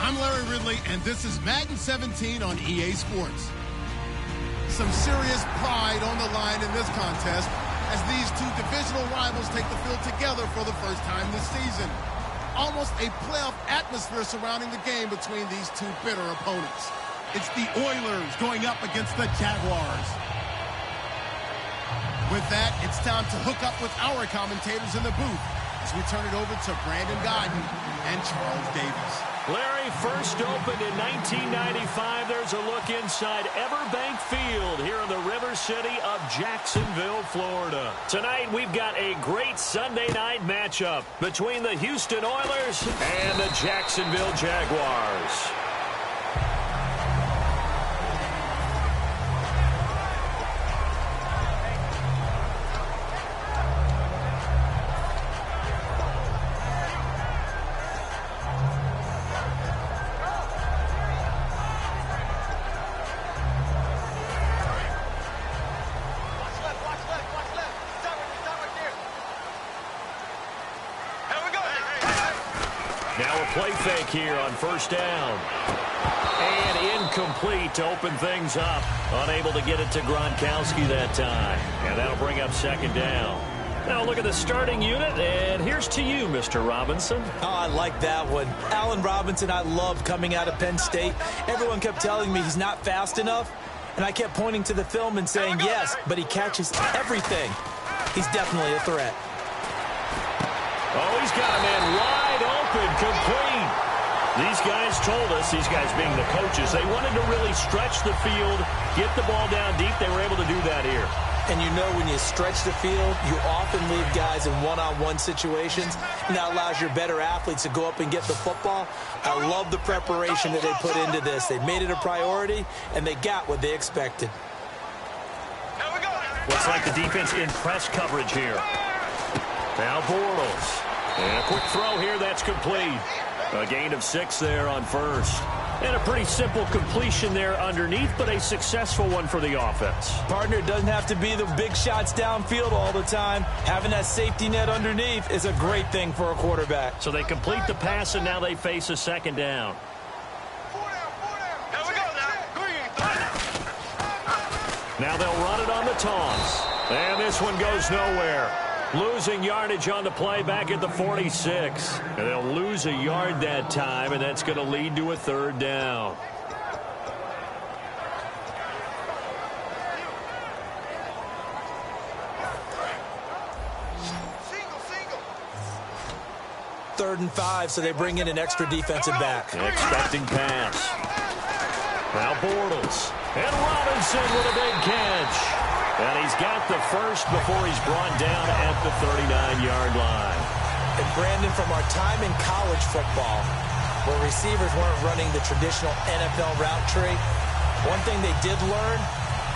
I'm Larry Ridley, and this is Madden 17 on EA Sports. Some serious pride on the line in this contest as these two divisional rivals take the field together for the first time this season. Almost a playoff atmosphere surrounding the game between these two bitter opponents. It's the Oilers going up against the Jaguars. With that, it's time to hook up with our commentators in the booth as we turn it over to Brandon Godden and Charles Davis. Larry, first opened in 1995. There's a look inside Everbank Field here in the River City of Jacksonville, Florida. Tonight, we've got a great Sunday night matchup between the Houston Oilers and the Jacksonville Jaguars. Now a play fake here on first down. And incomplete to open things up. Unable to get it to Gronkowski that time. And that'll bring up second down. Now look at the starting unit, and here's to you, Mr. Robinson. Oh, I like that one. Allen Robinson, I loved coming out of Penn State. Everyone kept telling me he's not fast enough, and I kept pointing to the film and saying yes, but he catches everything. He's definitely a threat. Oh, he's got a man wide open, complete. These guys told us, these guys being the coaches, they wanted to really stretch the field, get the ball down deep. They were able to do that here. And you know when you stretch the field, you often leave guys in one-on-one situations, and that allows your better athletes to go up and get the football. I love the preparation that they put into this. They made it a priority, and they got what they expected. Looks like the defense in press coverage here. Now Bortles. And a quick throw here, that's complete. A gain of 6 there on first. And a pretty simple completion there underneath, but a successful one for the offense. Partner, doesn't have to be the big shots downfield all the time. Having that safety net underneath is a great thing for a quarterback. So they complete the pass, and now they face a second down. Now they'll run it on the toss. And this one goes nowhere. Losing yardage on the play back at the 46. And they'll lose a yard that time, and that's going to lead to a third down. Third and 5, so they bring in an extra defensive back. Expecting pass. Now Bortles. And Robinson with a big catch. And he's got the first before he's brought down at the 39-yard line. And Brandon, from our time in college football, where receivers weren't running the traditional NFL route tree, one thing they did learn,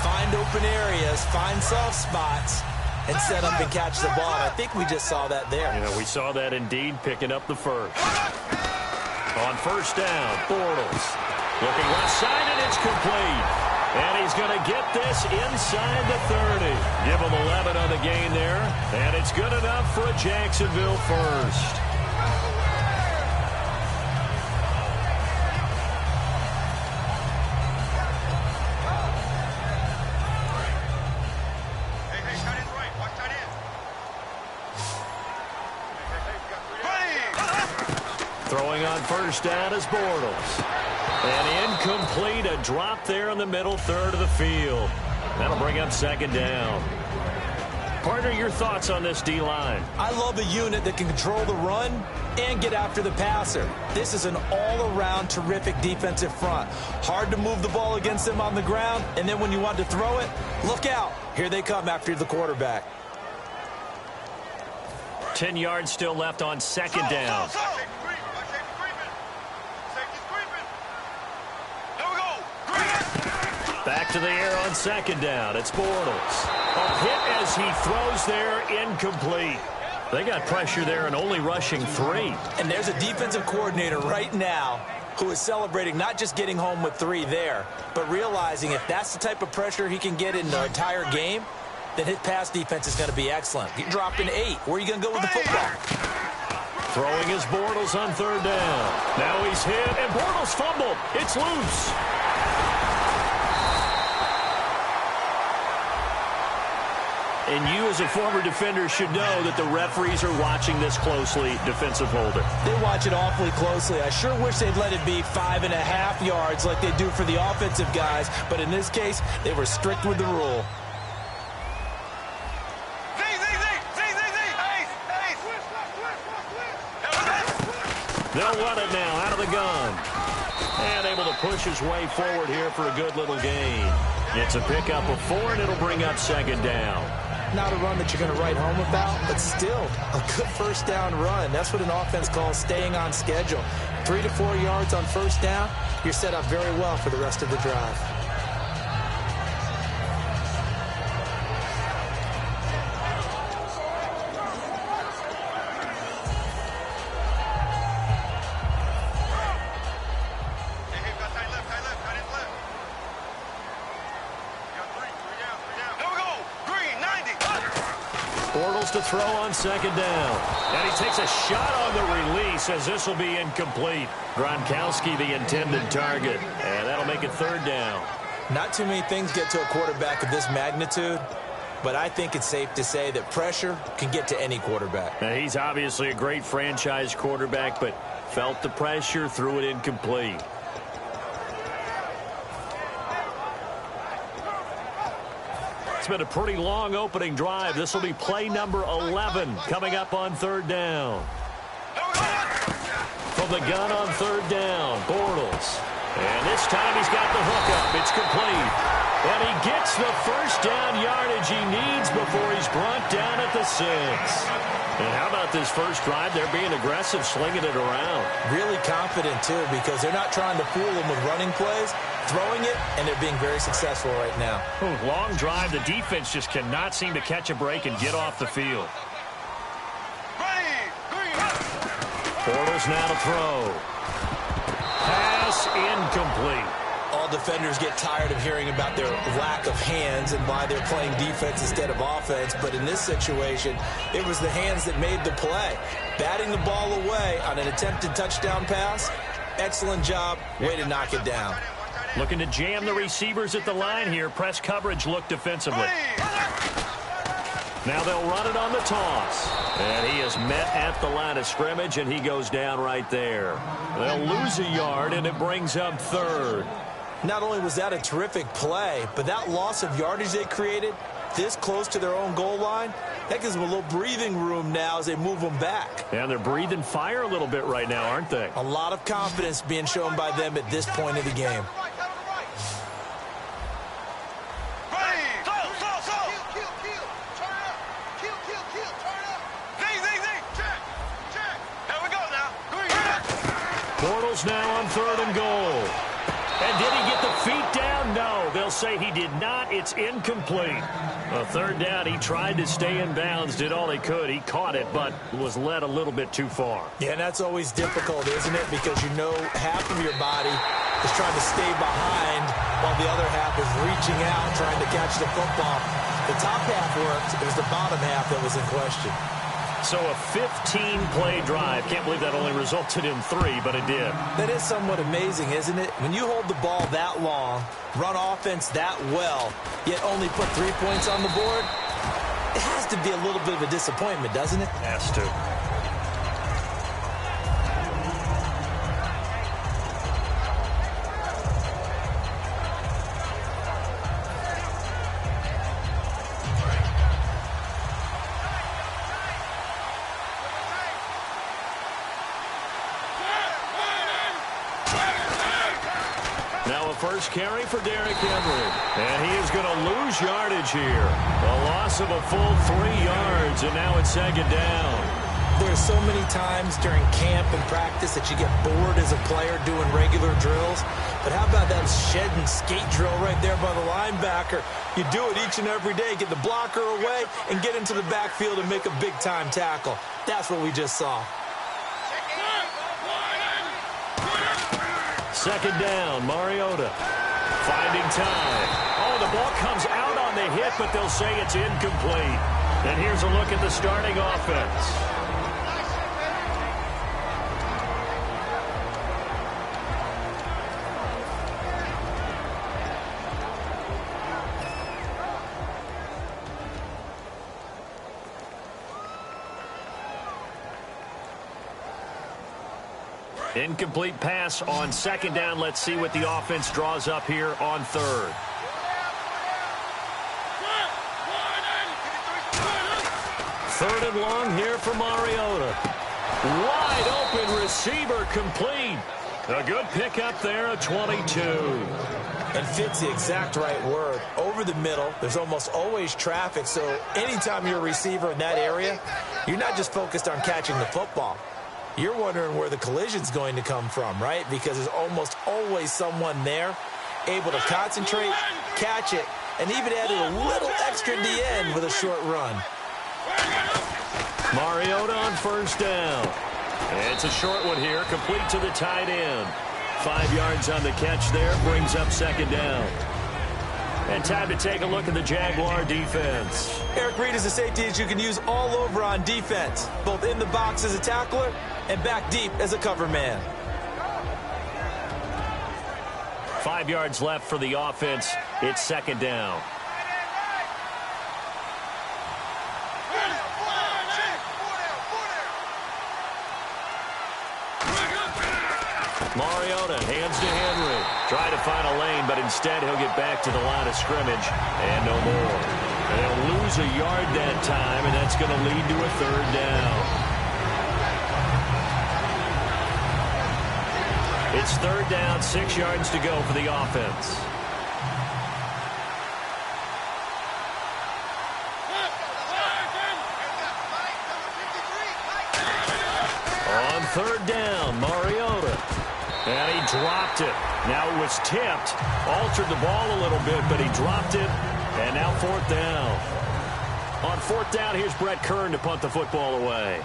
find open areas, find soft spots, and set up and catch the ball. And I think we just saw that there. Yeah, we saw that indeed, picking up the first. On first down, Bortles. Looking left side, and it's complete. And he's going to get this inside the 30. Give him 11 on the gain there. And it's good enough for a Jacksonville first. Throwing on first down is Bortles. And incomplete, a drop there in the middle third of the field. That'll bring up second down. Partner, your thoughts on this D-line? I love a unit that can control the run and get after the passer. This is an all-around terrific defensive front. Hard to move the ball against them on the ground, and then when you want to throw it, look out. Here they come after the quarterback. 10 yards still left on second down. Back to the air on second down. It's Bortles. A hit as he throws there, incomplete. They got pressure there and only rushing 3. And there's a defensive coordinator right now who is celebrating not just getting home with 3 there, but realizing if that's the type of pressure he can get in the entire game, then his pass defense is going to be excellent. He dropped an 8. Where are you going to go with the football? Throwing his Bortles on third down. Now he's hit, and Bortles fumbled. It's loose. And you as a former defender should know that the referees are watching this closely, defensive holder. They watch it awfully closely. I sure wish they'd let it be 5.5 yards like they do for the offensive guys, but in this case, they were strict with the rule. They'll run it now out of the gun. And able to push his way forward here for a good little gain. It's a pickup of 4, and it'll bring up second down. Not a run that you're going to write home about, but still a good first down run. That's what an offense calls staying on schedule. 3 to 4 yards on first down, you're set up very well for the rest of the drive. Bortles to throw on second down. And he takes a shot on the release as this will be incomplete. Gronkowski the intended target. And that'll make it third down. Not too many things get to a quarterback of this magnitude, but I think it's safe to say that pressure can get to any quarterback. Now, he's obviously a great franchise quarterback, but felt the pressure, threw it incomplete. It's been a pretty long opening drive. This will be play number 11 coming up on third down. From the gun on third down, Bortles. And this time he's got the hookup. It's complete. And he gets the first down yardage he needs before he's brought down at the 6. And how about this first drive? They're being aggressive, slinging it around. Really confident, too, because they're not trying to fool them with running plays, throwing it, and they're being very successful right now. Ooh, long drive. The defense just cannot seem to catch a break and get off the field. Bortles now to throw. Pass incomplete. All defenders get tired of hearing about their lack of hands and why they're playing defense instead of offense. But in this situation, it was the hands that made the play. Batting the ball away on an attempted touchdown pass. Excellent job. Way to knock it down. Looking to jam the receivers at the line here. Press coverage look defensively. Now they'll run it on the toss. And he is met at the line of scrimmage, and he goes down right there. They'll lose a yard, and it brings up third. Not only was that a terrific play, but that loss of yardage they created this close to their own goal line, that gives them a little breathing room now as they move them back. And they're breathing fire a little bit right now, aren't they? A lot of confidence being shown by them at this point of the game. Bortles now on third and goal. And did he get the feet down? No, they'll say he did not. It's incomplete. A third down, he tried to stay in bounds, did all he could. He caught it, but was led a little bit too far. Yeah, and that's always difficult, isn't it? Because you know half of your body is trying to stay behind while the other half is reaching out, trying to catch the football. The top half worked. It was the bottom half that was in question. So a 15-play drive. Can't believe that only resulted in 3, but it did. That is somewhat amazing, isn't it? When you hold the ball that long, run offense that well, yet only put 3 points on the board, it has to be a little bit of a disappointment, doesn't it? Has to. First carry for Derrick Henry. And he is going to lose yardage here. A loss of a full 3 yards, and now it's second down. There's so many times during camp and practice that you get bored as a player doing regular drills. But how about that shed and skate drill right there by the linebacker? You do it each and every day. Get the blocker away and get into the backfield and make a big-time tackle. That's what we just saw. Second down, Mariota finding time. Oh, the ball comes out on the hit, but they'll say it's incomplete. And here's a look at the starting offense. Incomplete pass on second down. Let's see what the offense draws up here on third. Third and long here for Mariota. Wide open receiver complete. A good pickup there at 22. And fits the exact right word. Over the middle, there's almost always traffic, so anytime you're a receiver in that area, you're not just focused on catching the football. You're wondering where the collision's going to come from, right? Because there's almost always someone there able to concentrate, catch it, and even added a little extra at the end with a short run. Mariota on first down. It's a short one here, complete to the tight end. 5 yards on the catch there, brings up second down. And time to take a look at the Jaguar defense. Eric Reed is a safety that you can use all over on defense, both in the box as a tackler and back deep as a cover man. 5 yards left for the offense. It's second down. Mariota hands to Henry. Try to find a lane, but instead he'll get back to the line of scrimmage and no more. They'll lose a yard that time, and that's going to lead to a third down. It's third down, 6 yards to go for the offense. On third down, Mariota. And he dropped it. Now it was tipped. Altered the ball a little bit, but he dropped it. And now fourth down. On fourth down, here's Brett Kern to punt the football away.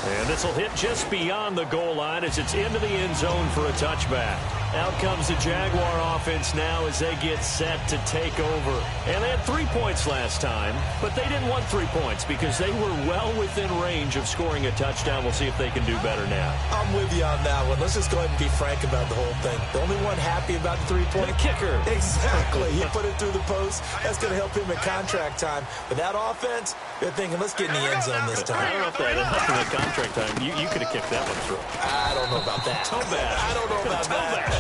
And this will hit just beyond the goal line as it's into the end zone for a touchback. Out comes the Jaguar offense now as they get set to take over. And they had 3 points last time, but they didn't want 3 points because they were well within range of scoring a touchdown. We'll see if they can do better now. I'm with you on that one. Let's just go ahead and be frank about the whole thing. The only one happy about the 3-point? The kicker. Exactly. He put it through the post. That's going to help him in contract time. But that offense, they're thinking, let's get in the end zone this time. I don't know if that helped him in contract time. You could have kicked that one through. I don't know about that. Toe bash. I don't know about that.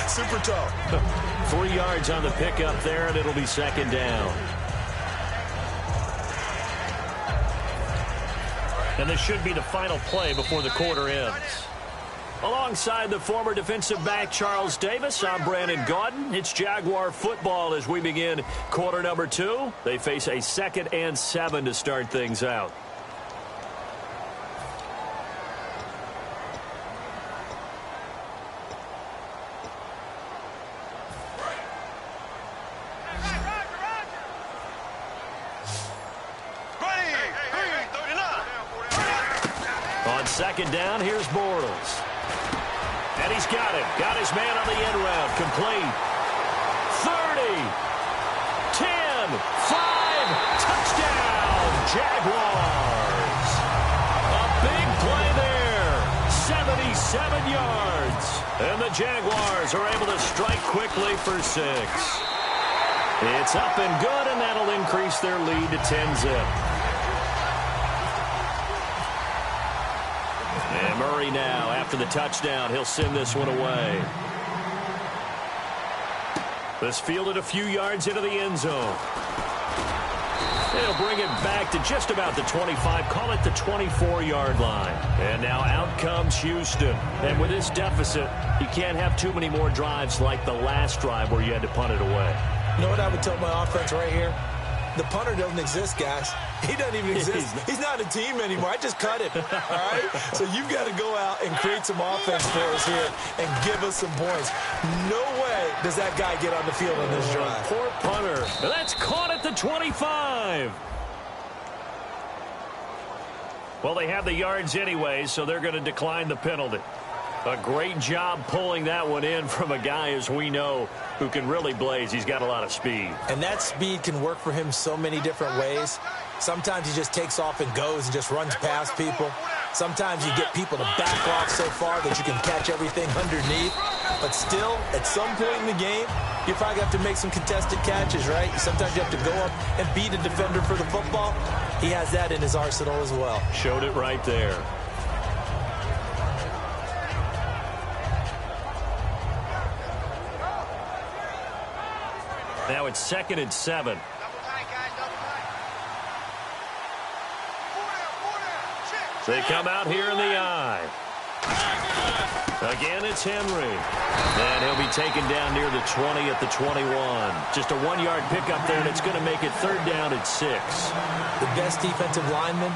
Super toe. 3 yards on the pickup there, and it'll be second down. And this should be the final play before the quarter ends. Alongside the former defensive back Charles Davis, I'm Brandon Gaudin. It's Jaguar football as we begin quarter number 2. They face a 2nd and 7 to start things out. Second down, here's Bortles. And he's got it. Got his man on the end route. Complete. 30. 10. 5. Touchdown, Jaguars. A big play there. 77 yards. And the Jaguars are able to strike quickly for 6. It's up and good, and that'll increase their lead to 10-zip. And Murray now, after the touchdown, he'll send this one away. This fielded a few yards into the end zone. They'll bring it back to just about the 25, call it the 24-yard line. And now out comes Houston. And with this deficit, you can't have too many more drives like the last drive where you had to punt it away. You know what I would tell my offense right here? The punter doesn't exist, guys. He doesn't even exist. He's not a team anymore. I just cut him, all right? So you've got to go out and create some offense for us here and give us some points. No way does that guy get on the field on this drive. Poor punter. That's caught at the 25. Well, they have the yards anyway, so they're going to decline the penalty. A great job pulling that one in from a guy, as we know, who can really blaze. He's got a lot of speed. And that speed can work for him so many different ways. Sometimes he just takes off and goes and just runs past people. Sometimes you get people to back off so far that you can catch everything underneath. But still, at some point in the game, you probably have to make some contested catches, right? Sometimes you have to go up and beat a defender for the football. He has that in his arsenal as well. Showed it right there. Now it's 2nd and 7. They come out here in the eye. Again, it's Henry. And he'll be taken down near the 20 at the 21. Just a 1-yard pickup there, and it's going to make it 3rd down at 6. The best defensive linemen,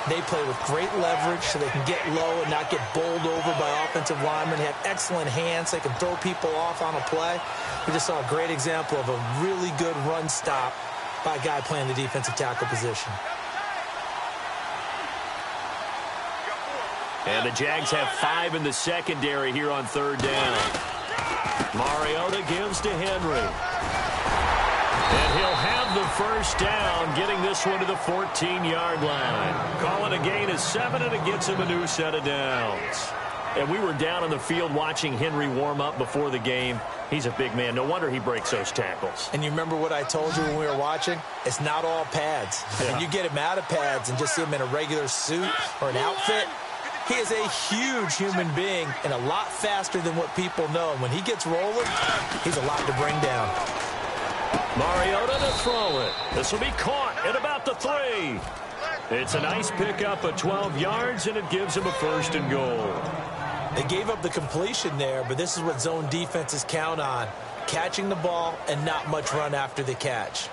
they play with great leverage so they can get low and not get bowled over by offensive linemen. They have excellent hands. They can throw people off on a play. We just saw a great example of a really good run stop by a guy playing the defensive tackle position. And the Jags have 5 in the secondary here on 3rd down. Mariota gives to Henry. And he'll have the 1st down, getting this one to the 14-yard line. Calling a gain of 7, and it gets him a new set of downs. And we were down on the field watching Henry warm up before the game. He's a big man. No wonder he breaks those tackles. And you remember what I told you when we were watching? It's not all pads. Yeah. When you get him out of pads and just see him in a regular suit or an outfit, he is a huge human being and a lot faster than what people know. And when he gets rolling, he's a lot to bring down. Mariota to throw it. This will be caught at about the 3. It's a nice pickup of 12 yards, and it gives him a 1st and goal. They gave up the completion there, but this is what zone defenses count on. Catching the ball and not much run after the catch.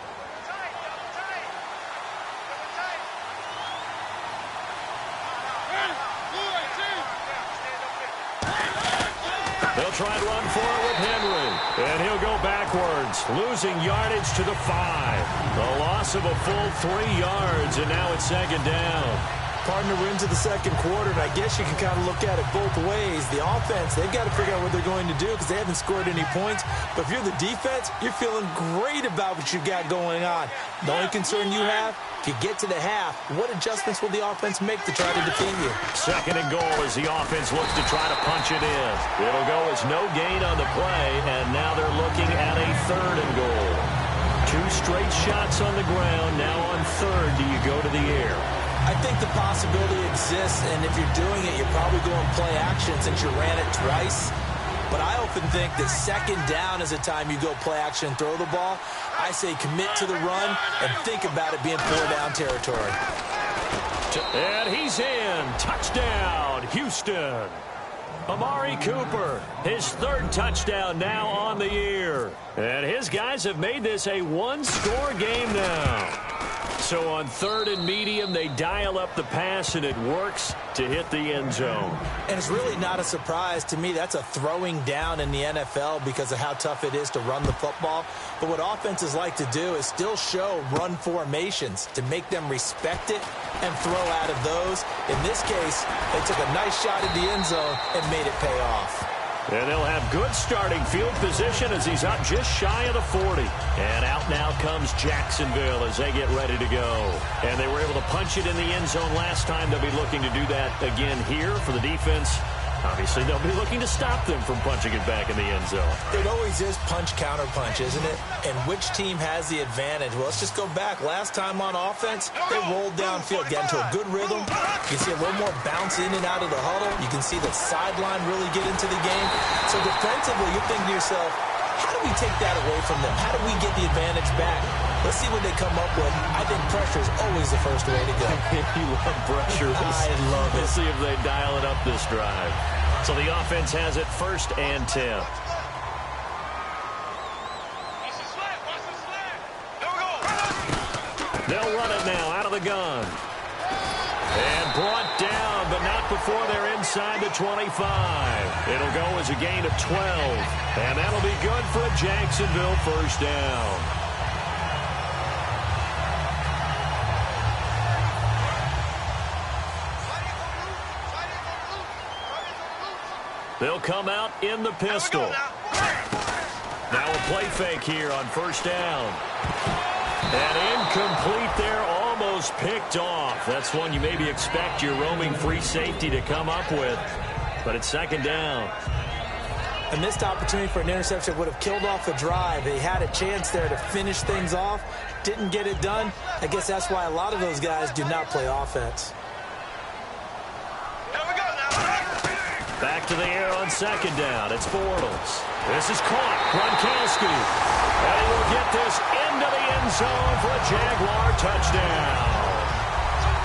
They'll try and run for it with Henry. And he'll go backwards, losing yardage to the 5. A loss of a full 3 yards, and now it's 2nd down. Partner, we're into the 2nd quarter, and I guess you can kind of look at it both ways. The offense, they've got to figure out what they're going to do because they haven't scored any points. But if you're the defense, you're feeling great about what you've got going on. The only concern you have, if you get to the half, what adjustments will the offense make to try to defeat you? 2nd and goal as the offense looks to try to punch it in. It'll go as no gain on the play, and now they're looking at a 3rd and goal. 2 straight shots on the ground. Now on 3rd, do you go to the air? I think the possibility exists, and if you're doing it, you're probably going play action since you ran it twice. But I often think that 2nd down is the time you go play action and throw the ball. I say commit to the run and think about it being 4-down territory. And he's in. Touchdown, Houston. Amari Cooper, his 3rd touchdown now on the year. And his guys have made this a 1-score game now. So on 3rd and medium, they dial up the pass, and it works to hit the end zone. And it's really not a surprise to me. That's a throwing down in the NFL because of how tough it is to run the football. But what offenses like to do is still show run formations to make them respect it and throw out of those. In this case, they took a nice shot at the end zone and made it pay off. And they'll have good starting field position as he's up just shy of the 40. And out now comes Jacksonville as they get ready to go. And they were able to punch it in the end zone last time. They'll be looking to do that again here for the defense. Obviously, they'll be looking to stop them from punching it back in the end zone. It always is punch-counter-punch, isn't it? And which team has the advantage? Well, let's just go back. Last time on offense, they rolled downfield, got into a good rhythm. You can see a little more bounce in and out of the huddle. You can see the sideline really get into the game. So defensively, you're thinking to yourself, how do we take that away from them? How do we get the advantage back? Let's see what they come up with. I think pressure is always the first way to go. You love pressure. I love it. We'll see if they dial it up this drive. So the offense has it 1st and 10. They'll run it now out of the gun. And brought down, but not before they're inside the 25. It'll go as a gain of 12. And that'll be good for a Jacksonville 1st down. They'll come out in the pistol. Now a play fake here on 1st down. And incomplete there, almost picked off. That's one you maybe expect your roaming free safety to come up with. But it's 2nd down. A missed opportunity for an interception would have killed off the drive. They had a chance there to finish things off. Didn't get it done. I guess that's why a lot of those guys do not play offense. Back to the air on second down. It's Bortles. This is caught. Gronkowski. And he will get this into the end zone for a Jaguar touchdown.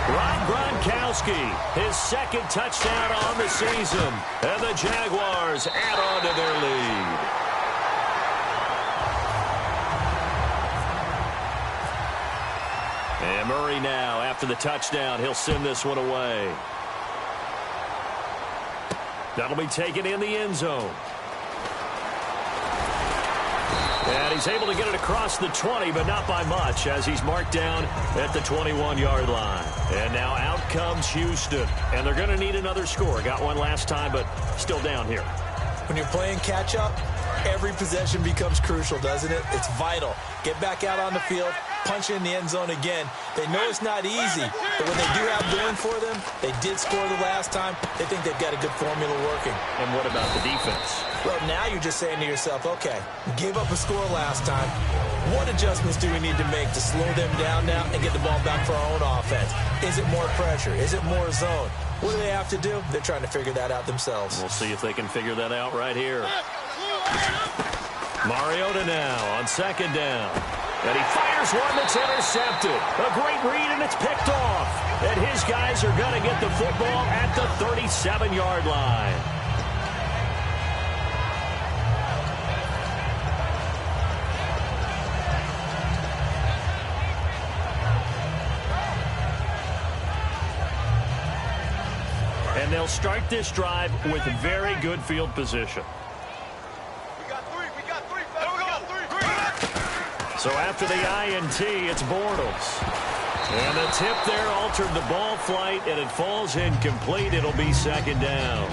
Rob Gronkowski, his second touchdown on the season. And the Jaguars add on to their lead. And Murray now, after the touchdown, he'll send this one away. That'll be taken in the end zone. And he's able to get it across the 20, but not by much, as he's marked down at the 21-yard line. And now out comes Houston. And they're going to need another score. Got one last time, but still down here. When you're playing catch-up, every possession becomes crucial, doesn't it? It's vital. Get back out on the field, punch in the end zone again. They know it's not easy, but what they do have going for them, they did score the last time. They think they've got a good formula working. And what about the defense? Well, now you're just saying to yourself, okay, we gave up a score last time. What adjustments do we need to make to slow them down now and get the ball back for our own offense? Is it more pressure? Is it more zone? What do they have to do? They're trying to figure that out themselves. We'll see if they can figure that out right here. Mariota now on second down. And he fires one that's intercepted. A great read, and it's picked off. And his guys are going to get the football at the 37-yard line. And they'll start this drive with very good field position. So after the INT, it's Bortles. And the tip there altered the ball flight, and it falls incomplete. It'll be second down.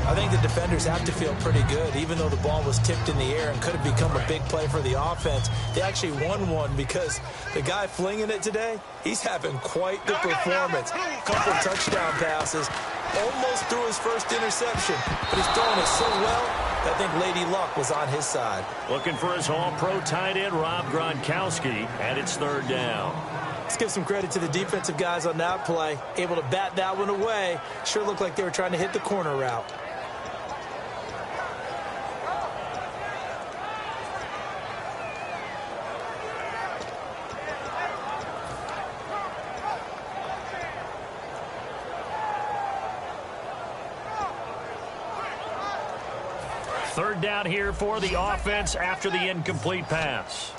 I think the defenders have to feel pretty good, even though the ball was tipped in the air and could have become a big play for the offense. They actually won one because the guy flinging it today, he's having quite the performance. Couple touchdown passes, almost threw his first interception, but he's throwing it so well, I think Lady Luck was on his side. Looking for his all-pro tight end, Rob Gronkowski, and it's third down. Let's give some credit to the defensive guys on that play. Able to bat that one away. Sure looked like they were trying to hit the corner route. Third down here for the offense after the incomplete pass.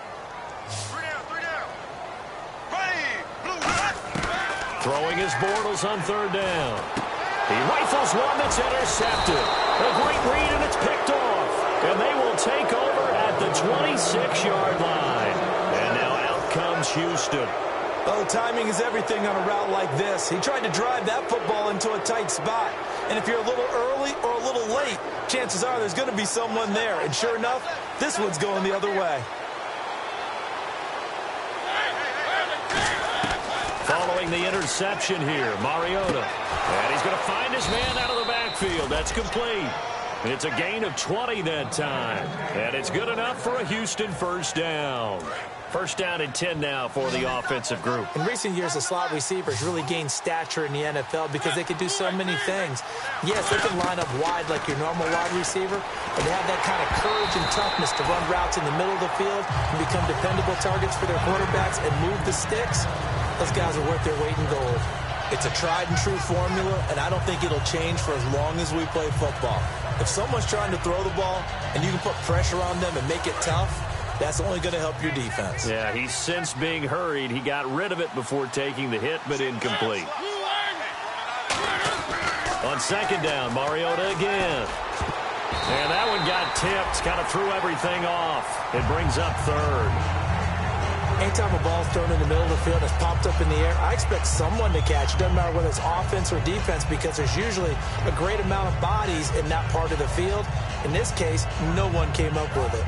Throwing his Bortles on third down. He rifles one that's intercepted. A great read, and it's picked off. And they will take over at the 26-yard line. And now out comes Houston. Oh, timing is everything on a route like this. He tried to drive that football into a tight spot. And if you're a little early or a little late, chances are there's going to be someone there. And sure enough, this one's going the other way. Following the interception here, Mariota. And he's going to find his man out of the backfield. That's complete. It's a gain of 20 that time. And it's good enough for a Houston first down. First down and 10 now for the offensive group. In recent years, the slot receivers really gained stature in the NFL because they can do so many things. Yes, they can line up wide like your normal wide receiver, but they have that kind of courage and toughness to run routes in the middle of the field and become dependable targets for their quarterbacks and move the sticks. Those guys are worth their weight in gold. It's a tried and true formula, and I don't think it'll change for as long as we play football. If someone's trying to throw the ball and you can put pressure on them and make it tough, that's only going to help your defense. Yeah, he's since being hurried. He got rid of it before taking the hit, but incomplete. On second down, Mariota again. And that one got tipped, kind of threw everything off. It brings up third. Anytime a ball's thrown in the middle of the field, it's popped up in the air, I expect someone to catch. It doesn't matter whether it's offense or defense because there's usually a great amount of bodies in that part of the field. In this case, no one came up with it.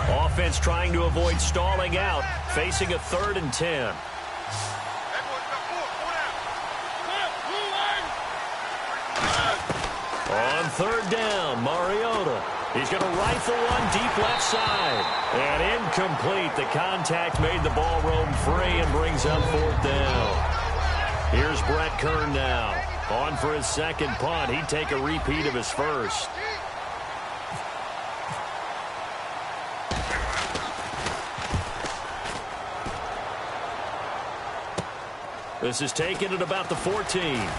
Offense trying to avoid stalling out, facing a 3rd and 10. On third down, Mariota. He's going to rifle one deep left side. And incomplete. The contact made the ball roam free and brings up fourth down. Here's Brett Kern now. On for his second punt. He'd take a repeat of his first. This is taken at about the 14.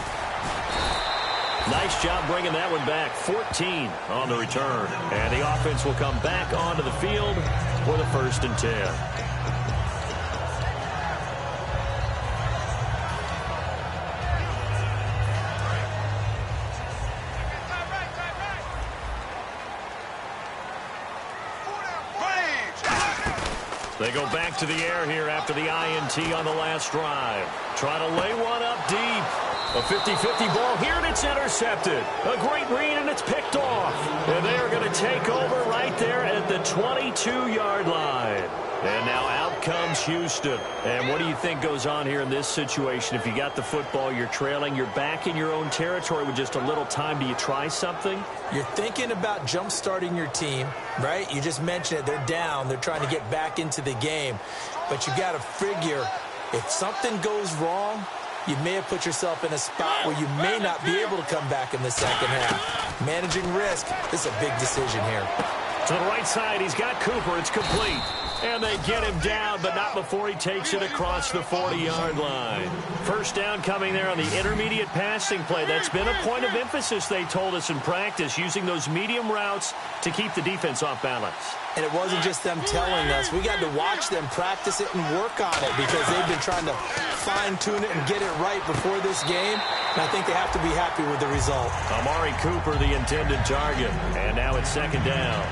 Nice job bringing that one back. 14 on the return. And the offense will come back onto the field with a 1st and 10. They go back to the air here after the INT on the last drive. Try to lay one up deep. A 50-50 ball here, and it's intercepted. A great read, and it's picked off. And they are going to take over right there at the 22-yard line. And now out comes Houston. And what do you think goes on here in this situation? If you got the football, you're trailing, you're back in your own territory with just a little time. Do you try something? You're thinking about jump-starting your team, right? You just mentioned it. They're down. They're trying to get back into the game. But you got to figure if something goes wrong, you may have put yourself in a spot where you may not be able to come back in the second half. Managing risk, this is a big decision here. To the right side, he's got Cooper. It's complete. And they get him down, but not before he takes it across the 40-yard line. First down coming there on the intermediate passing play. That's been a point of emphasis, they told us in practice, using those medium routes to keep the defense off balance. And it wasn't just them telling us. We got to watch them practice it and work on it because they've been trying to fine-tune it and get it right before this game. And I think they have to be happy with the result. Amari Cooper, the intended target. And now it's second down.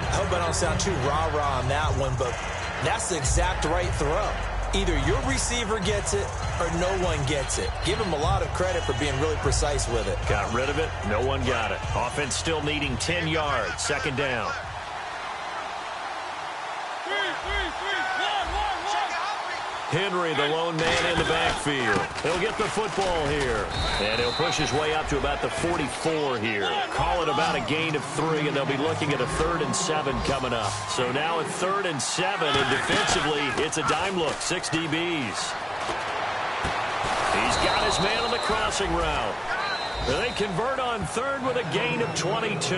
I hope I don't sound too rah-rah on that one, but that's the exact right throw. Either your receiver gets it or no one gets it. Give him a lot of credit for being really precise with it. Got rid of it. No one got it. Offense still needing 10 yards. Second down. Henry, the lone man in the backfield. He'll get the football here. And he'll push his way up to about the 44 here. Call it about a gain of 3, and they'll be looking at a 3rd and 7 coming up. So now a 3rd and 7, and defensively, it's a dime look. 6 DBs. He's got his man on the crossing route. They convert on 3rd with a gain of 22.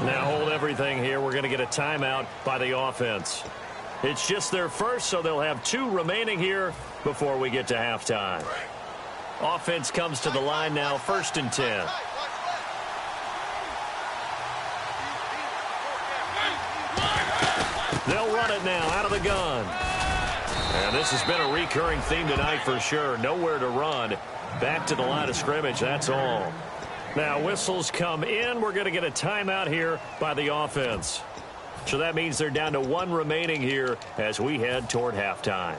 Now hold everything here. We're going to get a timeout by the offense. It's just their first, so they'll have 2 remaining here before we get to halftime. Offense comes to the line now, 1st and 10. They'll run it now out of the gun. And this has been a recurring theme tonight for sure. Nowhere to run. Back to the line of scrimmage, that's all. Now whistles come in. We're going to get a timeout here by the offense. So that means they're down to 1 remaining here as we head toward halftime.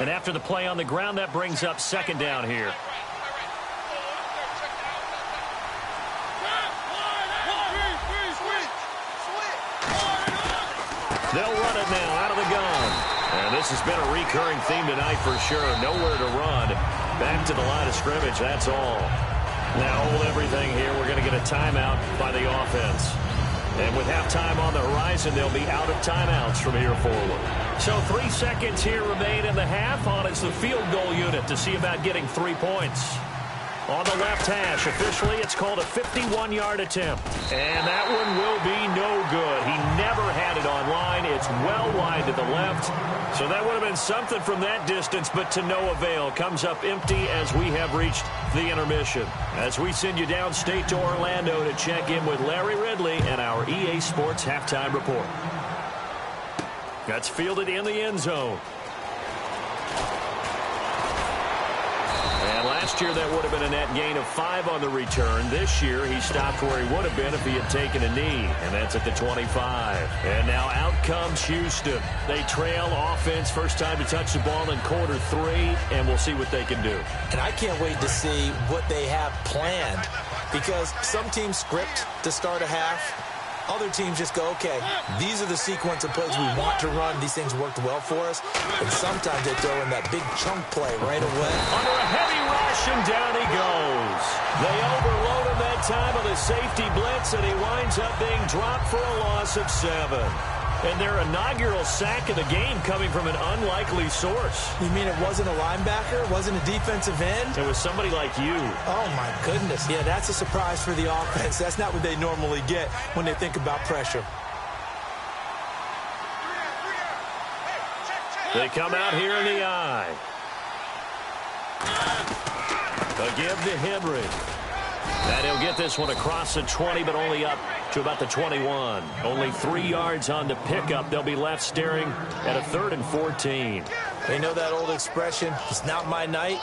And after the play on the ground, that brings up second down here. They'll run it now out of the gun. And this has been a recurring theme tonight for sure. Nowhere to run. Back to the line of scrimmage, that's all. Now hold everything here. We're going to get a timeout by the offense. And with halftime on the horizon, they'll be out of timeouts from here forward. So 3 seconds here remain in the half. On is the field goal unit to see about getting 3 points. On the left hash, officially, it's called a 51-yard attempt. And that one will be no good. He never had it on line. It's well wide to the left. So that would have been something from that distance, but to no avail. Comes up empty as we have reached the intermission. As we send you downstate to Orlando to check in with Larry Ridley and our EA Sports Halftime Report. That's fielded in the end zone. And last Last year, that would have been a net gain of 5 on the return. This year, he stopped where he would have been if he had taken a knee, and that's at the 25. And now out comes Houston. They trail offense, first time to touch the ball in quarter 3, and we'll see what they can do. And I can't wait to see what they have planned, because some teams script to start a half. Other teams just go, okay, these are the sequence of plays we want to run. These things worked well for us. And sometimes they throw in that big chunk play right away. Under a heavy rush, and down he goes. They overload him that time with a safety blitz, and he winds up being dropped for a loss of 7. And their inaugural sack of the game coming from an unlikely source. You mean it wasn't a linebacker? It wasn't a defensive end? It was somebody like you. Oh, my goodness. Yeah, that's a surprise for the offense. That's not what they normally get when they think about pressure. They come out here in the eye. A give to Henry. And he'll get this one across the 20, but only up to about the 21. Only 3 yards on the pickup. They'll be left staring at a 3rd and 14. They know that old expression, it's not my night.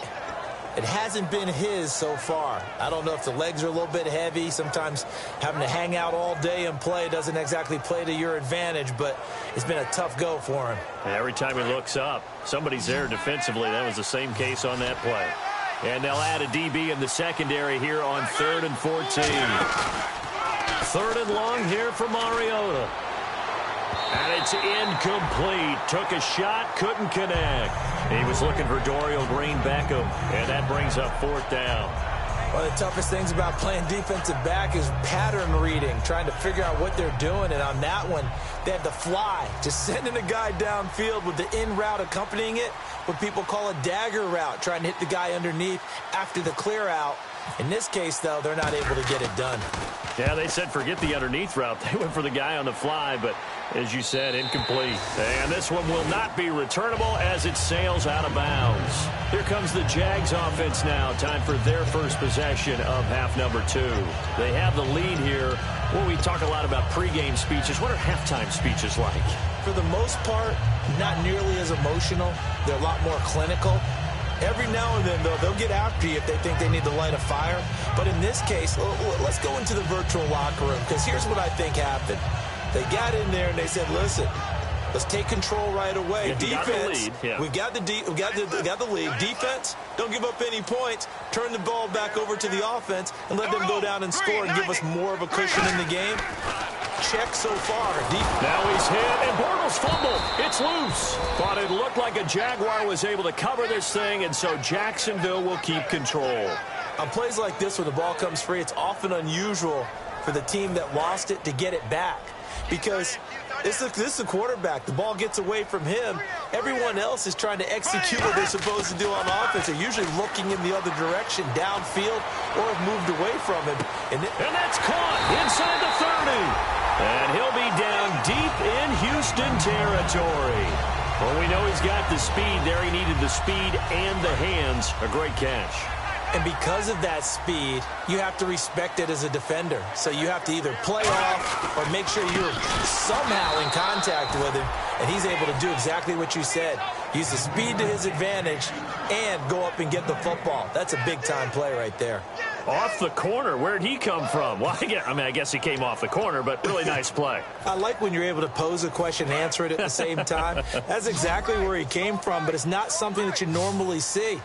It hasn't been his so far. I don't know if the legs are a little bit heavy. Sometimes having to hang out all day and play doesn't exactly play to your advantage, but it's been a tough go for him. And every time he looks up, somebody's there defensively. That was the same case on that play. And they'll add a DB in the secondary here on 3rd and 14. 3rd and long here for Mariota. And it's incomplete. Took a shot, couldn't connect. He was looking for Dorial Green-Beckham, and that brings up 4th down. One of the toughest things about playing defensive back is pattern reading, trying to figure out what they're doing. And on that one, they had the fly, just sending a guy downfield with the in route accompanying it, what people call a dagger route, trying to hit the guy underneath after the clear out. In this case, though, they're not able to get it done. Yeah, they said forget the underneath route. They went for the guy on the fly, but as you said, incomplete. And this one will not be returnable as it sails out of bounds. Here comes the Jags offense now. Time for their first possession of half number 2. They have the lead here. Well, we talk a lot about pregame speeches. What are halftime speeches like? For the most part, not nearly as emotional. They're a lot more clinical. Every now and then, though, they'll get after you if they think they need to light a fire. But in this case, let's go into the virtual locker room, because here's what I think happened. They got in there and they said, listen, let's take control right away. Defense, we got the lead. Defense, don't give up any points. Turn the ball back over to the offense and let them go down and score and give us more of a cushion in the game. Check so far. Now he's hit, and Bortles fumbled. It's loose. But it looked like a Jaguar was able to cover this thing, and so Jacksonville will keep control. On plays like this where the ball comes free, it's often unusual for the team that lost it to get it back, because this is a quarterback. The ball gets away from him. Everyone else is trying to execute what they're supposed to do on offense. They're usually looking in the other direction, downfield, or have moved away from him. And that's caught inside the 30. And he'll be down deep in Houston territory. Well, we know he's got the speed there. He needed the speed and the hands. A great catch. And because of that speed, you have to respect it as a defender. So you have to either play off or make sure you're somehow in contact with him. And he's able to do exactly what you said. Use the speed to his advantage and go up and get the football. That's a big-time play right there. Off the corner. Where'd he come from? Well, I guess he came off the corner, but really nice play. I like when you're able to pose a question and answer it at the same time. That's exactly where he came from, but it's not something that you normally see.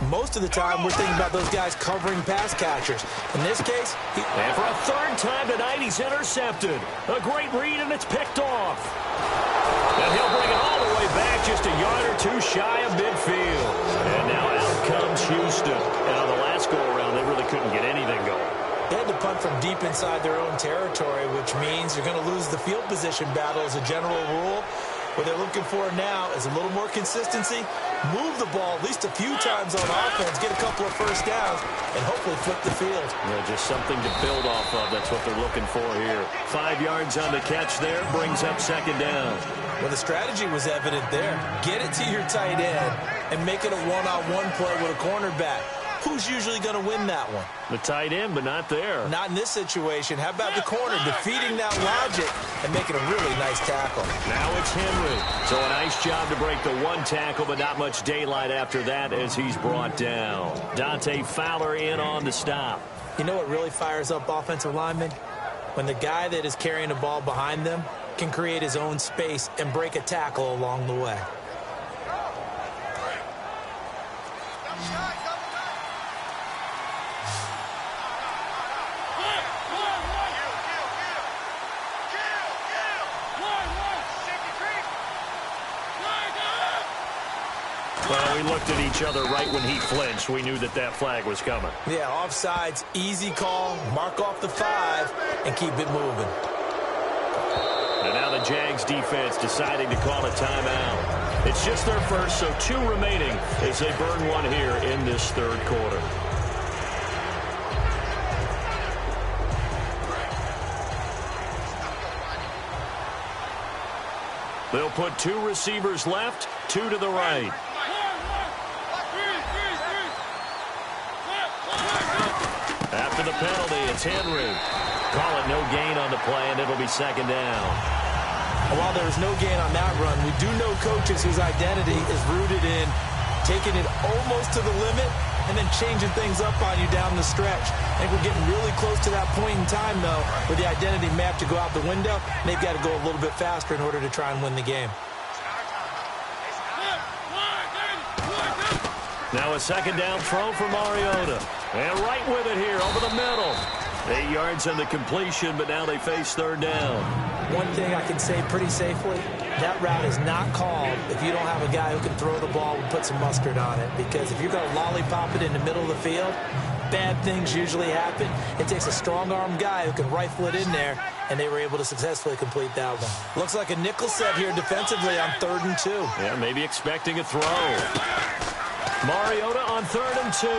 Most of the time, we're thinking about those guys covering pass catchers. In this case, and for a 3rd time tonight, he's intercepted. A great read, and it's picked off. And he'll bring it all the way back, just a yard or 2 shy of midfield. And now out comes Houston. And on the last go-around, they really couldn't get anything going. They had to punt from deep inside their own territory, which means you're going to lose the field position battle as a general rule. What they're looking for now is a little more consistency, move the ball at least a few times on offense, get a couple of first downs, and hopefully flip the field. Yeah, just something to build off of. That's what they're looking for here. 5 yards on the catch there, brings up 2nd down. Well, the strategy was evident there. Get it to your tight end and make it a one-on-one play with a cornerback. who's usually going to win that one? The tight end, but not there. Not in this situation. How about the corner defeating that logic and making a really nice tackle? Now it's Henry. So a nice job to break the one tackle, but not much daylight after that as he's brought down. Dante Fowler in on the stop. You know what really fires up offensive linemen? When the guy that is carrying the ball behind them can create his own space and break a tackle along the way. Well, we looked at each other right when he flinched. We knew that that flag was coming. Yeah, offsides, easy call, mark off the 5, and keep it moving. And now the Jags defense deciding to call a timeout. It's just their first, so 2 remaining as they burn one here in this third quarter. They'll put 2 receivers left, 2 to the right. After the penalty, it's Henry. Call it no gain on the play, and it'll be second down. While there's no gain on that run, we do know coaches whose identity is rooted in taking it almost to the limit and then changing things up on you down the stretch. I think we're getting really close to that point in time, though, where the identity map to go out the window, and they've got to go a little bit faster in order to try and win the game. Now a second down throw for Mariota. And right with it here over the middle. 8 yards on the completion, but now they face third down. One thing I can say pretty safely, that route is not called if you don't have a guy who can throw the ball and put some mustard on it. Because if you're going to lollipop it in the middle of the field, bad things usually happen. It takes a strong-armed guy who can rifle it in there, and they were able to successfully complete that one. Looks like a nickel set here defensively on 3rd and 2. Yeah, maybe expecting a throw. Mariota on 3rd and 2.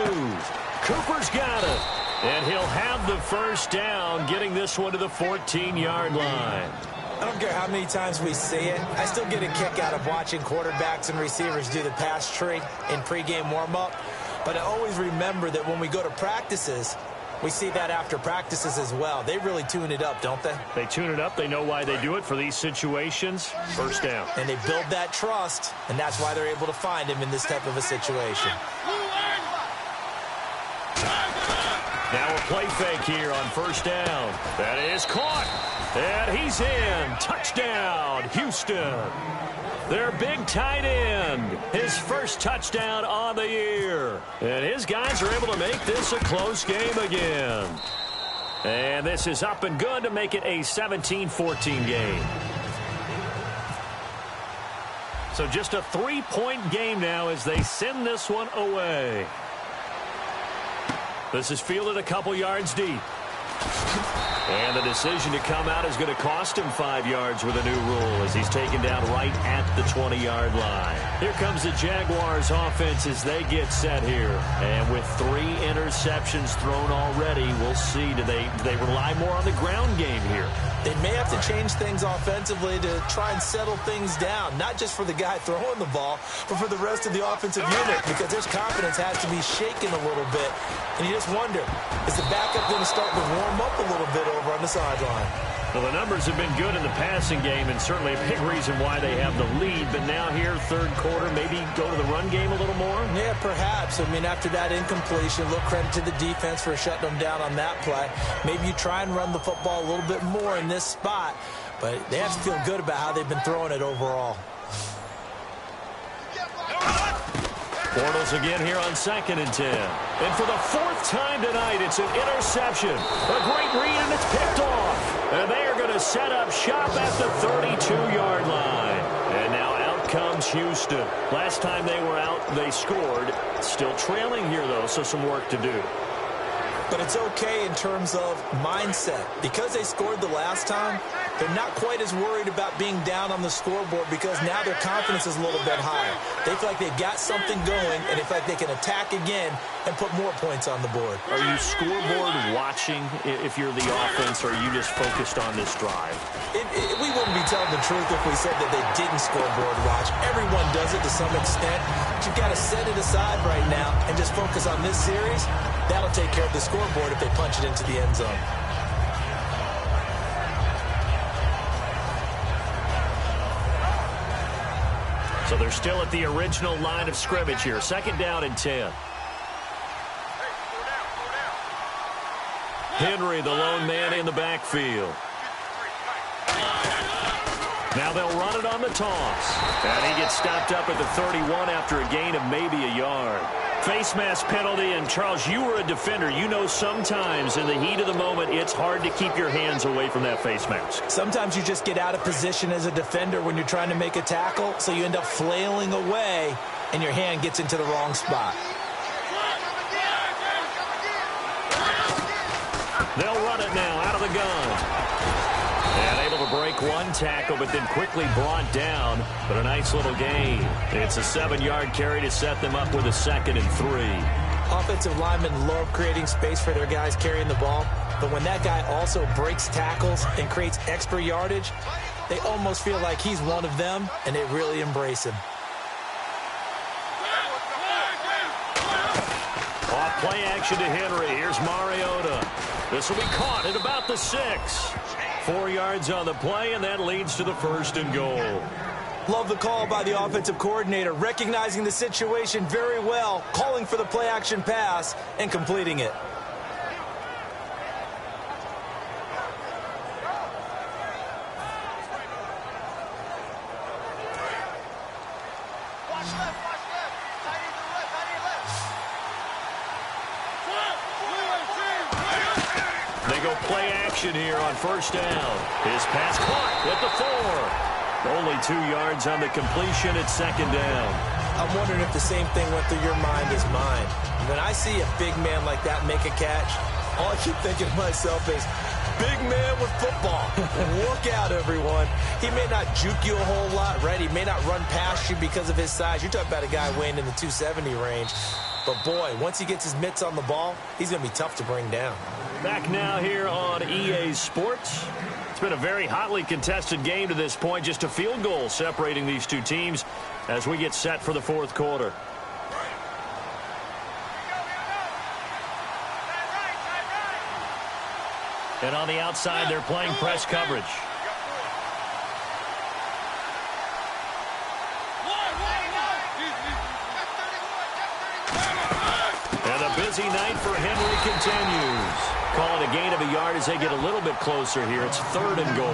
Cooper's got it. And he'll have the first down, getting this one to the 14-yard line. I don't care how many times we see it. I still get a kick out of watching quarterbacks and receivers do the pass tree in pregame warm-up. But I always remember that when we go to practices, we see that after practices as well. They really tune it up, don't they? They tune it up. They know why they do it for these situations. First down. And they build that trust, and that's why they're able to find him in this type of a situation. Now a play fake here on first down. That is caught. And he's in. Touchdown, Houston. Their big tight end. His first touchdown on the year. And his guys are able to make this a close game again. And this is up and good to make it a 17-14 game. So just a 3-point game now as they send this one away. This is fielded a couple yards deep. And the decision to come out is going to cost him 5 yards with a new rule as he's taken down right at the 20-yard line. Here comes the Jaguars offense as they get set here. And with 3 interceptions thrown already, we'll see. Do they rely more on the ground game here? They may have to change things offensively to try and settle things down, not just for the guy throwing the ball, but for the rest of the offensive unit, because their confidence has to be shaken a little bit. And you just wonder, is the backup going to start to warm up a little bit over on the sideline? Well, the numbers have been good in the passing game, and certainly a big reason why they have the lead. But now here, third quarter, maybe go to the run game a little more? Yeah, perhaps. I mean, after that incompletion, a little credit to the defense for shutting them down on that play. Maybe you try and run the football a little bit more in this spot, but they have to feel good about how they've been throwing it overall. Bortles again here on 2nd and 10. And for the 4th time tonight, it's an interception. A great read, and it's picked off. And they are going to set up shop at the 32-yard line. And now out comes Houston. Last time they were out, they scored. Still trailing here, though, so some work to do. But it's okay in terms of mindset. Because they scored the last time, they're not quite as worried about being down on the scoreboard because now their confidence is a little bit higher. They feel like they've got something going, and they feel like they can attack again and put more points on the board. Are you scoreboard watching if you're the offense, or are you just focused on this drive? We wouldn't be tell the truth if we said that they didn't scoreboard watch. Everyone does it to some extent. But you've got to set it aside right now and just focus on this series. That'll take care of the scoreboard if they punch it into the end zone. So they're still at the original line of scrimmage here. 2nd down and 10. Henry, the lone man in the backfield. Now they'll run it on the toss. And he gets stopped up at the 31 after a gain of maybe a yard. Face mask penalty, and Charles, you were a defender. You know sometimes in the heat of the moment, it's hard to keep your hands away from that face mask. Sometimes you just get out of position as a defender when you're trying to make a tackle, so you end up flailing away, and your hand gets into the wrong spot. They'll run it now out of the gun. And able to break one tackle, but then quickly brought down. But a nice little gain. It's a 7-yard carry to set them up with a 2nd and 3. Offensive linemen love creating space for their guys carrying the ball. But when that guy also breaks tackles and creates extra yardage, they almost feel like he's one of them, and they really embrace him. Off play action to Henry. Here's Mariota. This will be caught at about the 6. 4 yards on the play, and that leads to the 1st and goal. Love the call by the offensive coordinator, recognizing the situation very well, calling for the play-action pass, and completing it. They go play action here on 1st down. His pass caught at the 4. Only 2 yards on the completion at 2nd down. I'm wondering if the same thing went through your mind as mine. When I see a big man like that make a catch, all I keep thinking to myself is, big man with football. Look out, everyone. He may not juke you a whole lot, right? He may not run past you because of his size. You're talking about a guy weighing in the 270 range. But, boy, once he gets his mitts on the ball, he's going to be tough to bring down. Back now here on EA Sports. It's been a very hotly contested game to this point. Just a field goal separating these two teams as we get set for the 4th quarter. And on the outside, they're playing press coverage. And a busy night for Henry continues. Call it a gain of a yard as they get a little bit closer here. It's 3rd and goal.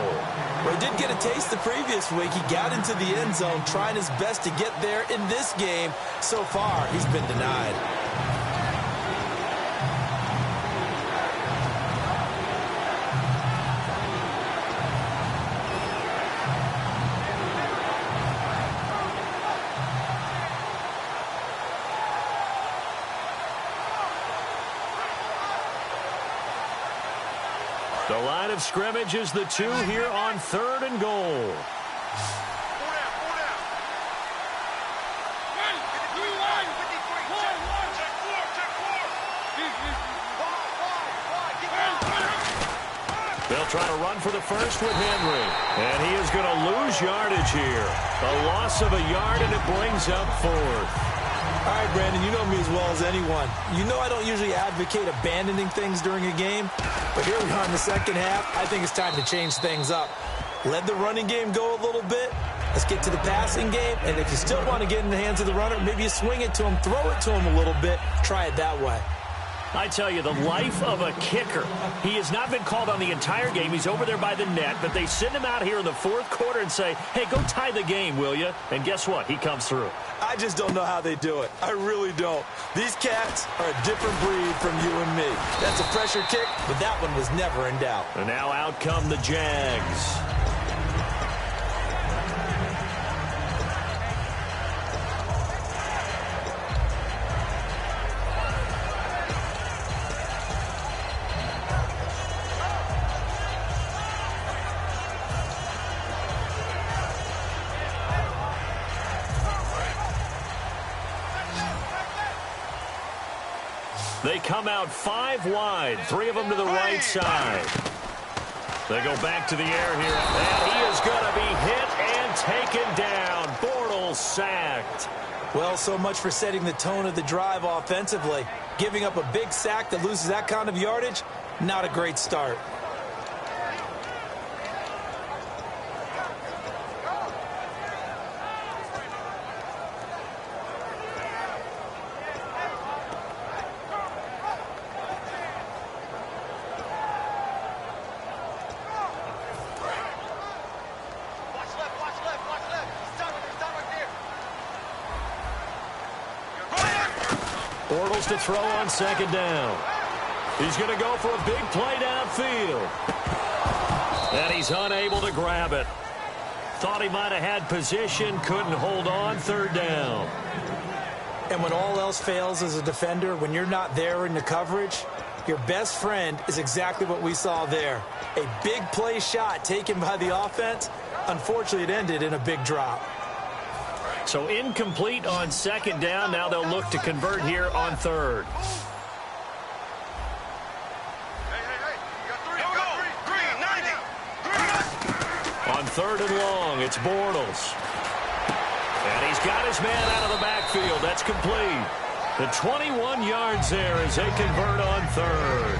Well, he did get a taste the previous week. He got into the end zone, trying his best to get there in this game. So far, he's been denied. The line of scrimmage is the 2 here on 3rd and goal. They'll try to run for the 1st with Henry. And he is going to lose yardage here. A loss of a yard, and it brings up 4th. All right, Brandon, you know me as well as anyone. You know I don't usually advocate abandoning things during a game, but here we are in the 2nd half. I think it's time to change things up. Let the running game go a little bit. Let's get to the passing game, and if you still want to get in the hands of the runner, maybe you swing it to him, throw it to him a little bit, try it that way. I tell you, the life of a kicker. He has not been called on the entire game. He's over there by the net, but they send him out here in the 4th quarter and say, hey, go tie the game, will you? And guess what? He comes through. I just don't know how they do it. I really don't. These cats are a different breed from you and me. That's a pressure kick, but that one was never in doubt. And now out come the Jags. They come out 5 wide, 3 of them to the right side. They go back to the air here, and he is going to be sacked. Well, so much for setting the tone of the drive offensively. Giving up a big sack that loses that kind of yardage, not a great start. Bortles to throw on second down. He's going to go for a big play downfield. And he's unable to grab it. Thought he might have had position, couldn't hold on, third down. And when all else fails as a defender, when you're not there in the coverage, your best friend is exactly what we saw there. A big play shot taken by the offense. Unfortunately, it ended in a big drop. So incomplete on second down. Now they'll look to convert here on third. On third and long, it's Bortles. And he's got his man out of the backfield. That's complete. The 21 yards there as they convert on third.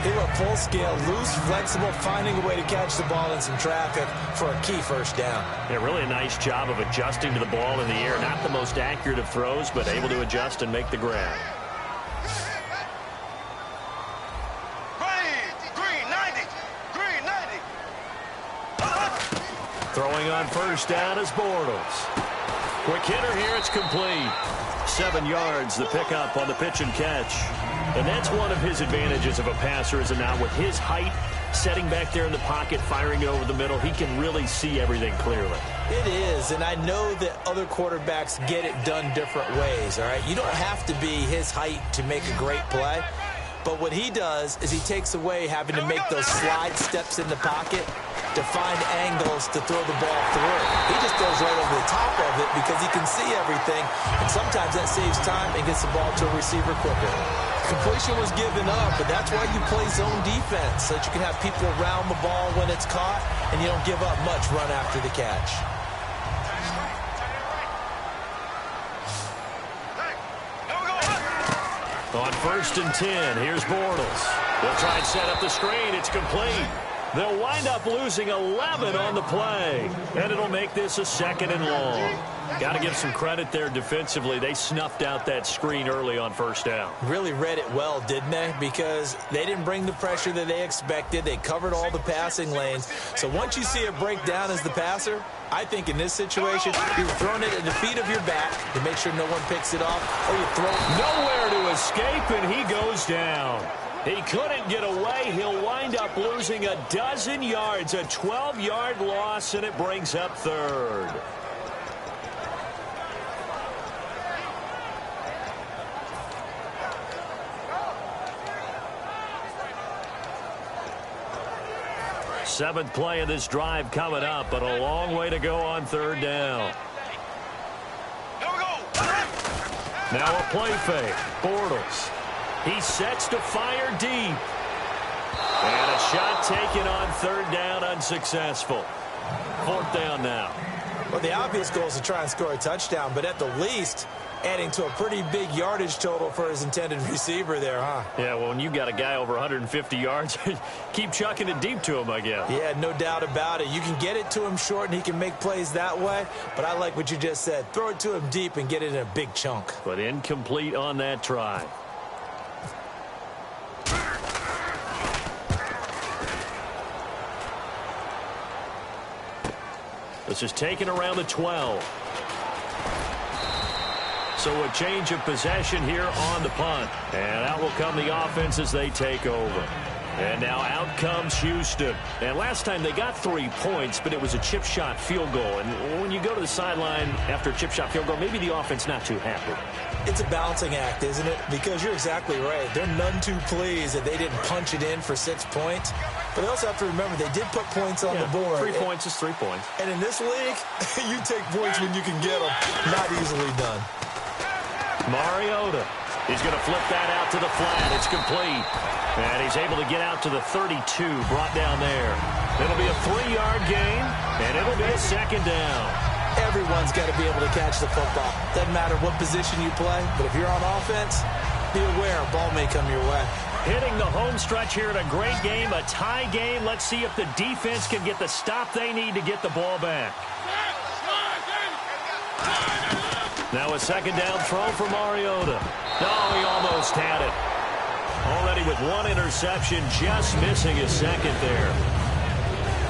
They look full scale, loose, flexible, finding a way to catch the ball in some traffic for a key first down. Yeah, really a nice job of adjusting to the ball in the air. Not the most accurate of throws, but able to adjust and make the grab. Throwing on first down is Bortles. Quick hitter here, it's complete. 7 yards, the pickup on the pitch and catch. And that's one of his advantages of a passer, is now with his height, setting back there in the pocket, firing it over the middle, he can really see everything clearly. It is, and I know that other quarterbacks get it done different ways, all right? You don't have to be his height to make a great play. But what he does is he takes away having to make those slide steps in the pocket to find angles to throw the ball through. He just throws right over the top of it because he can see everything, and sometimes that saves time and gets the ball to a receiver quicker. Completion was given up, but that's why you play zone defense, so that you can have people around the ball when it's caught, and you don't give up much run after the catch. On first and 10, here's Bortles. They'll try and set up the screen. It's complete. They'll wind up losing 11 on the play, and it'll make this a second and long. Got to give some credit there defensively. They snuffed out that screen early on first down. Really read it well, didn't they? Because they didn't bring the pressure that they expected. They covered all the passing lanes. So once you see it break down as the passer, I think in this situation, you're throwing it at the feet of your back to make sure no one picks it off, or you throw it. Nowhere to escape, and he goes down. He couldn't get away. He'll wind up losing a dozen yards, a 12-yard loss, and it brings up third. Seventh play of this drive coming up, but a long way to go on third down. Now a play fake. Bortles. He sets to fire deep. And a shot taken on third down, unsuccessful. Fourth down now. Well, the obvious goal is to try and score a touchdown, but at the least, adding to a pretty big yardage total for his intended receiver there, huh? Yeah, well, when you've got a guy over 150 yards, keep chucking it deep to him, I guess. Yeah, no doubt about it. You can get it to him short, and he can make plays that way, but I like what you just said. Throw it to him deep and get it in a big chunk. But incomplete on that try. This is taken around the 12. So a change of possession here on the punt. And out will come the offense as they take over. And now out comes Houston. And last time they got 3 points, but it was a chip shot field goal. And when you go to the sideline after a chip shot field goal, maybe the offense not too happy. It's a balancing act, isn't it? Because you're exactly right. They're none too pleased that they didn't punch it in for 6 points. But they also have to remember they did put points on the board. 3 points is 3 points. And in this league, you take points when you can get them. Not easily done. Mariota. He's going to flip that out to the flat. It's complete. And he's able to get out to the 32, brought down there. It'll be a 3-yard gain, and it'll be a second down. Everyone's got to be able to catch the football. Doesn't matter what position you play, but if you're on offense, be aware a ball may come your way. Hitting the home stretch here in a great game, a tie game. Let's see if the defense can get the stop they need to get the ball back. Now a second down throw for Mariota. Oh, he almost had it. Already with one interception, just missing his second there.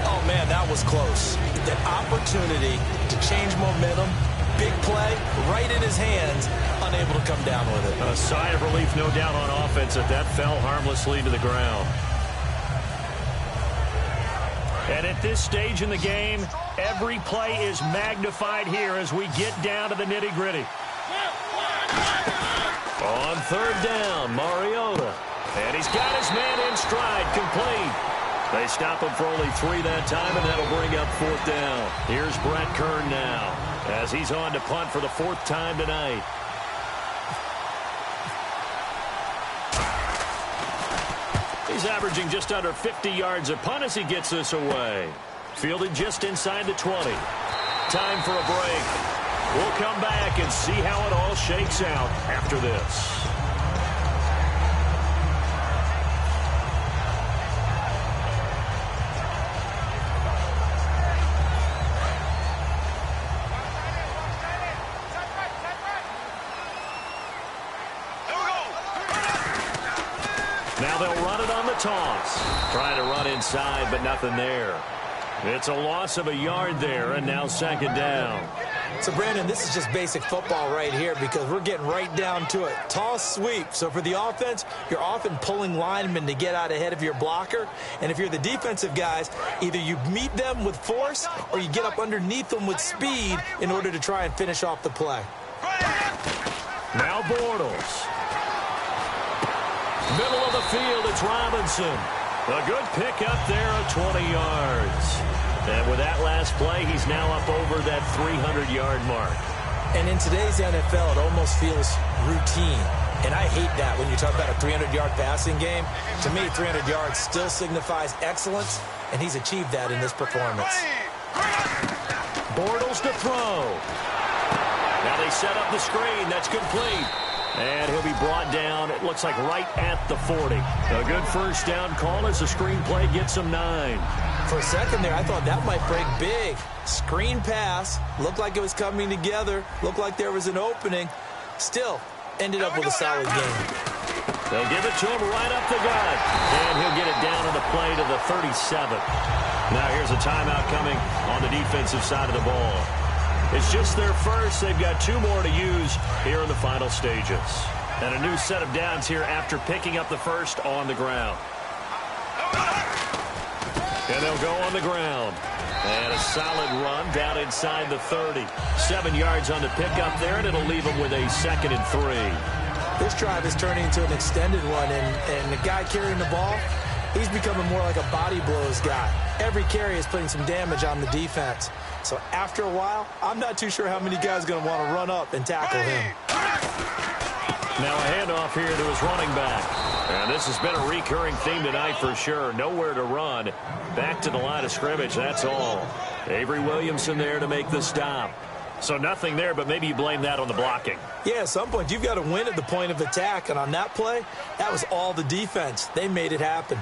Oh, man, that was close. That opportunity to change momentum, big play, right in his hands, unable to come down with it. A sigh of relief, no doubt, on offense that fell harmlessly to the ground. And at this stage in the game, every play is magnified here as we get down to the nitty-gritty. On third down, Mariota. And he's got his man in stride, complete. They stop him for only 3 that time, and that'll bring up fourth down. Here's Brett Kern now as he's on to punt for the 4th time tonight. He's averaging just under 50 yards a punt as he gets this away. Fielded just inside the 20. Time for a break. We'll come back and see how it all shakes out after this. Now they'll run it on the toss. Trying to run inside, but nothing there. It's a loss of a yard there, and now second down. So, Brandon, this is just basic football right here because we're getting right down to it. Toss, sweep. So for the offense, you're often pulling linemen to get out ahead of your blocker. And if you're the defensive guys, either you meet them with force or you get up underneath them with speed in order to try and finish off the play. Now Bortles. Middle of the field, it's Robinson. A good pick up there of 20 yards. And with that last play, he's now up over that 300-yard mark. And in today's NFL, it almost feels routine. And I hate that when you talk about a 300-yard passing game. To me, 300 yards still signifies excellence, and he's achieved that in this performance. Bortles to throw. Now they set up the screen. That's complete. And he'll be brought down, it looks like right at the 40. A good first down call as the screen play gets him 9. For a second there, I thought that might break big. Screen pass, looked like it was coming together, looked like there was an opening. Still, ended up with a solid game. They'll give it to him right up the gut. And he'll get it down on the play to the 37. Now here's a timeout coming on the defensive side of the ball. It's just their first. They've got 2 more to use here in the final stages. And a new set of downs here after picking up the first on the ground. And they'll go on the ground. And a solid run down inside the 30. 7 yards on the pickup there, and it'll leave them with a 2nd and 3. This drive is turning into an extended one, and the guy carrying the ball, he's becoming more like a body blows guy. Every carry is putting some damage on the defense. So after a while, I'm not too sure how many guys are going to want to run up and tackle him. Now a handoff here to his running back. And this has been a recurring theme tonight for sure. Nowhere to run. Back to the line of scrimmage, that's all. Avery Williamson there to make the stop. So nothing there, but maybe you blame that on the blocking. Yeah, at some point, you've got to win at the point of attack. And on that play, that was all the defense. They made it happen.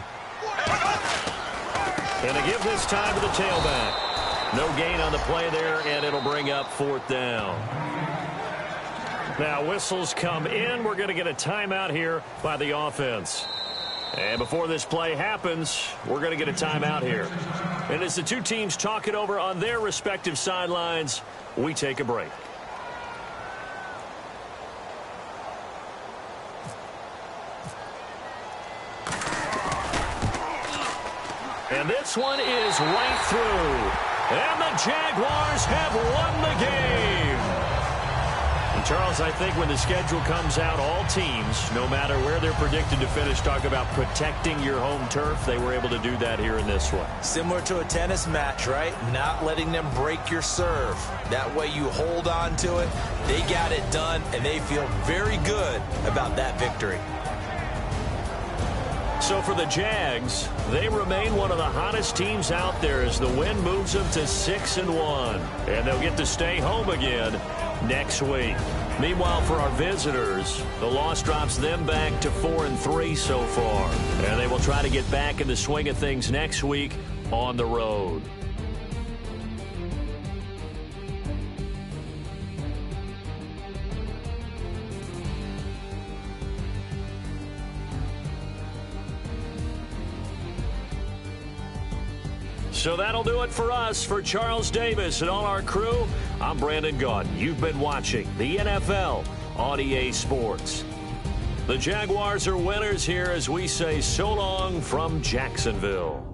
And they give this time to the tailback. No gain on the play there, and it'll bring up 4th down. Now whistles come in. We're going to get a timeout here by the offense. And before this play happens, we're going to get a timeout here. And as the 2 teams talk it over on their respective sidelines, we take a break. And this one is right through. And the Jaguars have won the game. And Charles, I think when the schedule comes out, all teams, no matter where they're predicted to finish, talk about protecting your home turf. They were able to do that here in this one. Similar to a tennis match, right? Not letting them break your serve. That way you hold on to it. They got it done, and they feel very good about that victory. So for the Jags, they remain one of the hottest teams out there as the win moves them to 6-1. And they'll get to stay home again next week. Meanwhile, for our visitors, the loss drops them back to 4-3 so far. And they will try to get back in the swing of things next week on the road. So that'll do it for us. For Charles Davis and all our crew, I'm Brandon Gaudin. You've been watching the NFL on EA Sports. The Jaguars are winners here as we say so long from Jacksonville.